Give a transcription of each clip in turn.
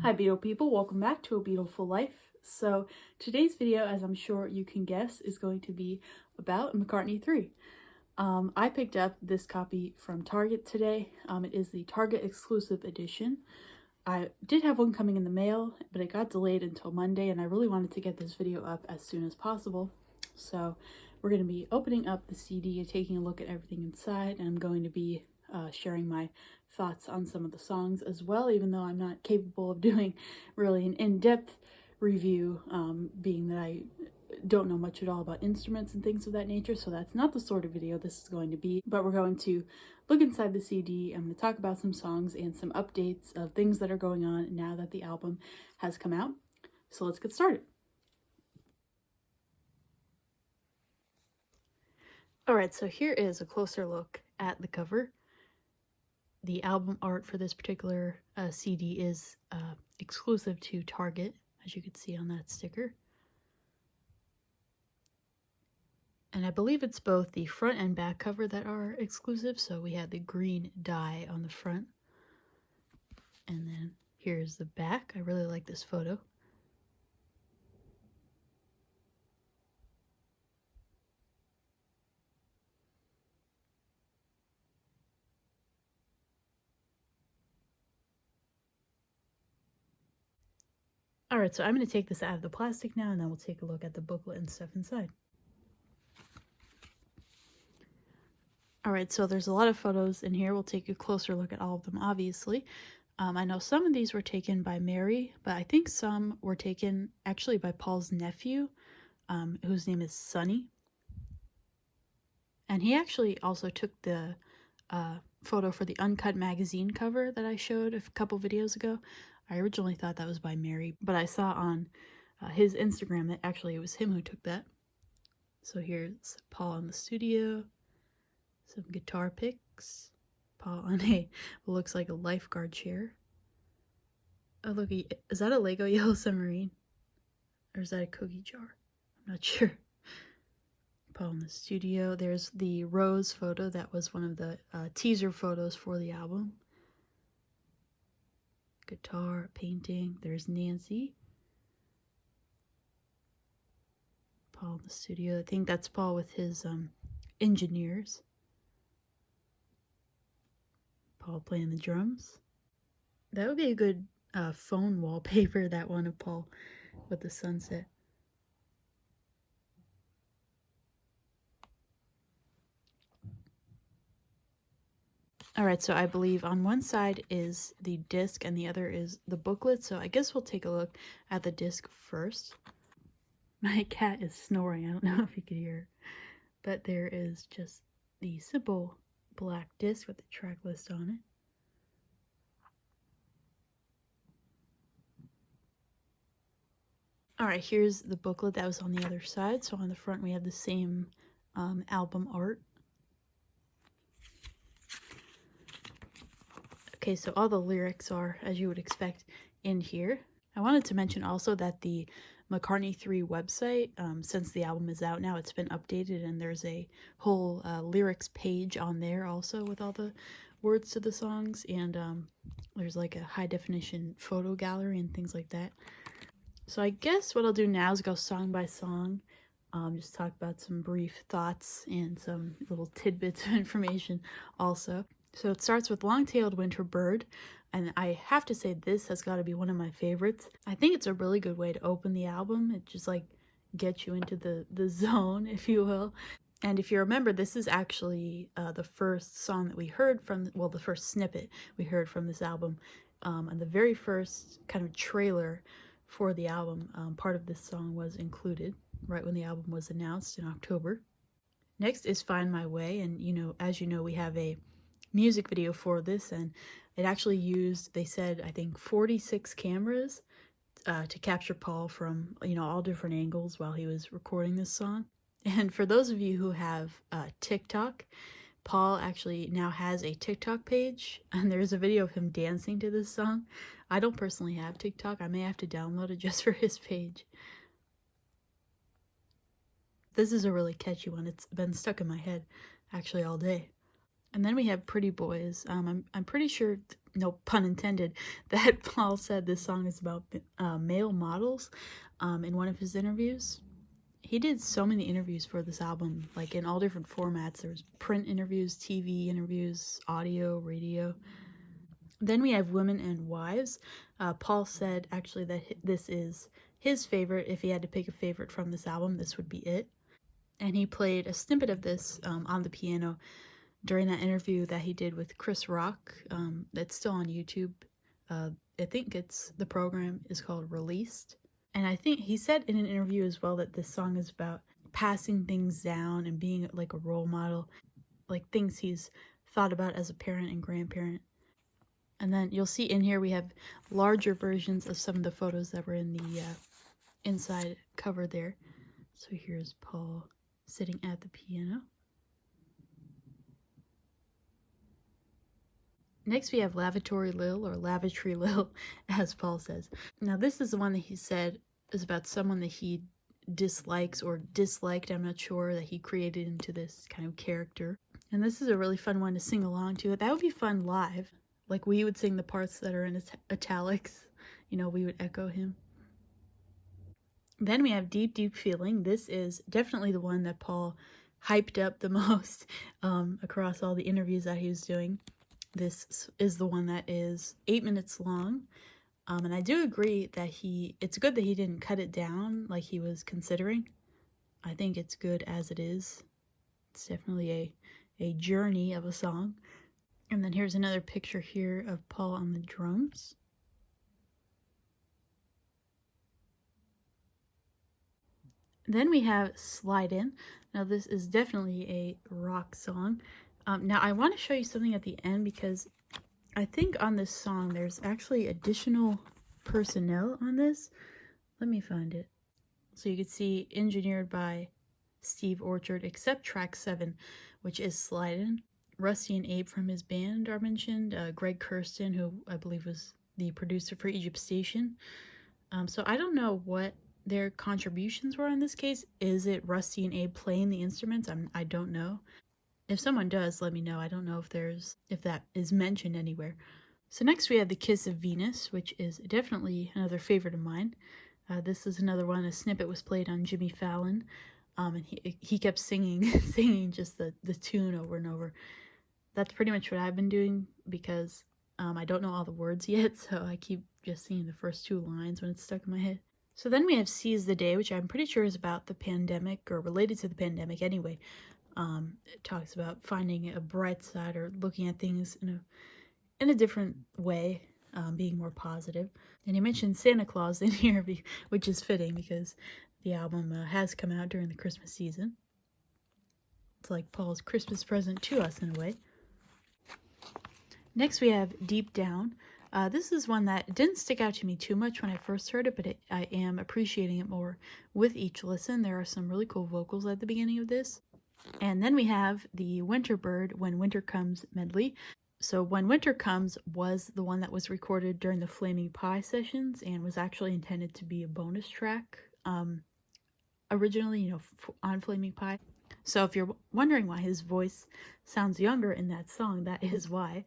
Hi Beatle people, welcome back to A Beatleful Life. So today's video, as I'm sure you can guess, is going to be about McCartney III. I picked up this copy from Target today. It is the Target exclusive edition. I did have one coming in the mail, but it got delayed until Monday, and I really wanted to get this video up as soon as possible. So we're going to be opening up the CD and taking a look at everything inside, and I'm going to be sharing my thoughts on some of the songs as well, even though I'm not capable of doing really an in-depth review, being that I don't know much at all about instruments and things of that nature. So that's not the sort of video this is going to be, but we're going to look inside the CD. I'm going to talk about some songs and some updates of things that are going on now that the album has come out. So let's get started. Alright, so here is a closer look at the cover. The album art for this particular CD is exclusive to Target, as you can see on that sticker. And I believe it's both the front and back cover that are exclusive. So we have the green dye on the front. And then here's the back. I really like this photo. Alright, so I'm going to take this out of the plastic now, and then we'll take a look at the booklet and stuff inside. Alright, so there's a lot of photos in here. We'll take a closer look at all of them, obviously. I know some of these were taken by Mary, but I think some were taken actually by Paul's nephew, whose name is Sonny. And he actually also took the photo for the Uncut magazine cover that I showed a couple videos ago. I originally thought that was by Mary, but I saw on his Instagram that actually it was him who took that. So here's Paul in the studio, some guitar picks, Paul on a what looks like a lifeguard chair. Oh look, is that a Lego Yellow Submarine? Or is that a cookie jar? I'm not sure. Paul in the studio. There's the rose photo that was one of the teaser photos for the album. Guitar, painting. There's Nancy. Paul in the studio. I think that's Paul with his engineers. Paul playing the drums. That would be a good phone wallpaper, that one of Paul with the sunset. Alright, so I believe on one side is the disc and the other is the booklet, so I guess we'll take a look at the disc first. My cat is snoring, I don't know if you could hear, but there is just the simple black disc with the track list on it. Alright, here's the booklet that was on the other side, so on the front we have the same album art. Okay, so all the lyrics are, as you would expect, in here. I wanted to mention also that the McCartney III website, since the album is out now, it's been updated, and there's a whole lyrics page on there also with all the words to the songs, and there's like a high-definition photo gallery and things like that. So I guess what I'll do now is go song by song, just talk about some brief thoughts and some little tidbits of information also. So it starts with Long-Tailed Winter Bird, and I have to say this has got to be one of my favorites. I think it's a really good way to open the album. It just like gets you into the zone, if you will. And if you remember, this is actually the first song that we heard from, well, the first snippet we heard from this album. And the very first kind of trailer for the album, part of this song was included right when the album was announced in October. Next is Find My Way, and as you know, we have a music video for this, and it actually used, they said, I think 46 cameras to capture Paul from all different angles while he was recording this song. And for those of you who have TikTok, Paul actually now has a TikTok page, and there's a video of him dancing to this song. I don't personally have TikTok. I may have to download it just for his page. This is a really catchy one. It's been stuck in my head actually all day. And then we have Pretty Boys. I'm pretty sure, no pun intended, that Paul said this song is about male models in one of his interviews. He did so many interviews for this album, like in all different formats. There was print interviews, TV interviews, audio, radio. Then we have Women and Wives. Paul said actually that this is his favorite. If he had to pick a favorite from this album, this would be it. And he played a snippet of this on the piano during that interview that he did with Chris Rock. That's still on YouTube. I think the program is called Released. And I think he said in an interview as well that this song is about passing things down and being like a role model, like things he's thought about as a parent and grandparent. And then you'll see in here we have larger versions of some of the photos that were in the inside cover there. So here's Paul sitting at the piano. Next we have Lavatory Lil, or Lavatory Lil, as Paul says. Now this is the one that he said is about someone that he dislikes or disliked, I'm not sure, that he created into this kind of character. And this is a really fun one to sing along to. That would be fun live. Like we would sing the parts that are in italics. You know, we would echo him. Then we have Deep, Deep Feeling. This is definitely the one that Paul hyped up the most across all the interviews that he was doing. This is the one that is 8 minutes long. And I do agree that it's good that he didn't cut it down like he was considering. I think it's good as it is. It's definitely a journey of a song. And then here's another picture here of Paul on the drums. Then we have Slide In. Now this is definitely a rock song. Now I want to show you something at the end because I think on this song there's actually additional personnel on this. Let me find it. So you can see engineered by Steve Orchard, except track 7, which is Slide In. Rusty and Abe from his band are mentioned. Greg Kurstin, who I believe was the producer for Egypt Station. So I don't know what their contributions were in this case. Is it Rusty and Abe playing the instruments? I don't know. If someone does, let me know. I don't know if that is mentioned anywhere. So next we have The Kiss of Venus, which is definitely another favorite of mine. This is another one. A snippet was played on Jimmy Fallon, and he kept singing just the tune over and over. That's pretty much what I've been doing because I don't know all the words yet, so I keep just singing the first 2 lines when it's stuck in my head. So then we have Seize the Day, which I'm pretty sure is about the pandemic, or related to the pandemic anyway. It talks about finding a bright side or looking at things in a different way, being more positive. And he mentioned Santa Claus in here, which is fitting because the album has come out during the Christmas season. It's like Paul's Christmas present to us in a way. Next we have Deep Down. This is one that didn't stick out to me too much when I first heard it, but I am appreciating it more with each listen. There are some really cool vocals at the beginning of this. And then we have the Winter Bird, When Winter Comes medley. So When Winter Comes was the one that was recorded during the Flaming Pie sessions and was actually intended to be a bonus track originally, on Flaming Pie. So if you're wondering why his voice sounds younger in that song, that is why.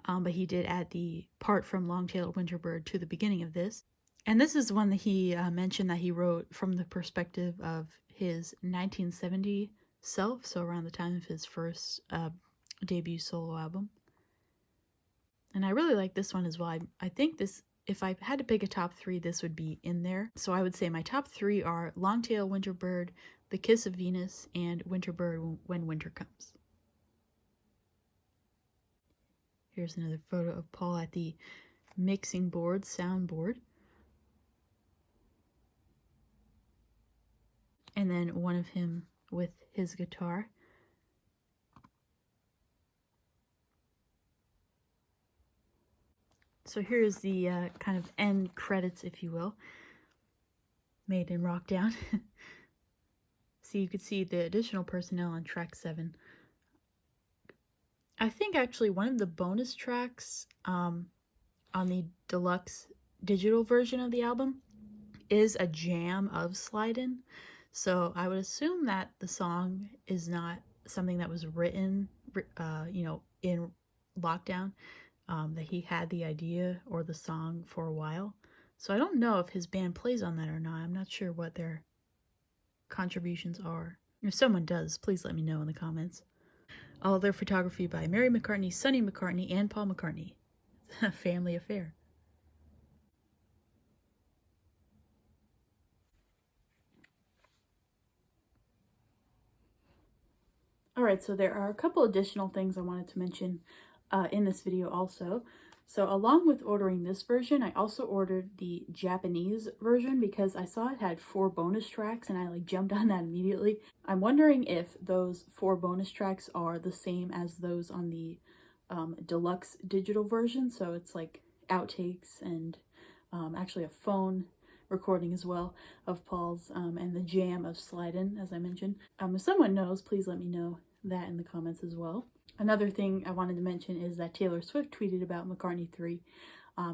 But he did add the part from Long-Tailed Winterbird to the beginning of this. And this is one that he mentioned that he wrote from the perspective of his 1970 self, so around the time of his first debut solo album. And I really like this one as well. I think this, if I had to pick a top 3, this would be in there. So I would say my top 3 are Long-Tailed Winterbird, The Kiss of Venus, and Winterbird, When Winter Comes. Here's another photo of Paul at the mixing board, soundboard. And then one of him with his guitar. So here's the kind of end credits, if you will, made in Rockdown. So you could see the additional personnel on track 7. I think actually one of the bonus tracks on the deluxe digital version of the album is a jam of Slide In. So I would assume that the song is not something that was written in lockdown, that he had the idea or the song for a while. So I don't know if his band plays on that or not. I'm not sure what their contributions are. If someone does, please let me know in the comments. All their photography by Mary McCartney, Sonny McCartney, and Paul McCartney. It's a family affair. Alright, so there are a couple additional things I wanted to mention in this video also. So along with ordering this version, I also ordered the Japanese version because I saw it had 4 bonus tracks and I like jumped on that immediately. I'm wondering if those 4 bonus tracks are the same as those on the deluxe digital version. So it's like outtakes and actually a phone recording as well of Paul's and the jam of Slide-In, as I mentioned. If someone knows, please let me know that in the comments as well. Another thing I wanted to mention is that Taylor Swift tweeted about McCartney III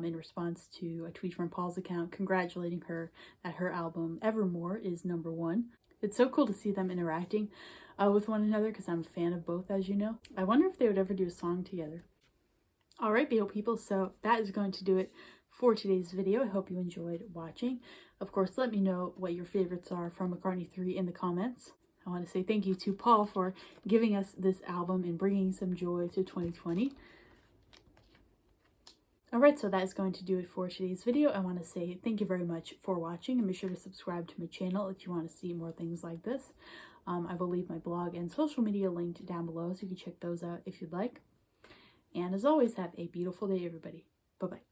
in response to a tweet from Paul's account congratulating her that her album Evermore is #1. It's so cool to see them interacting with one another because I'm a fan of both, as you know. I wonder if they would ever do a song together. Alright, Beatle people, so that is going to do it for today's video. I hope you enjoyed watching. Of course, let me know what your favorites are from McCartney III in the comments. I want to say thank you to Paul for giving us this album and bringing some joy to 2020. Alright, so that is going to do it for today's video. I want to say thank you very much for watching and be sure to subscribe to my channel if you want to see more things like this. I will leave my blog and social media linked down below so you can check those out if you'd like. And as always, have a beautiful day, everybody. Bye-bye.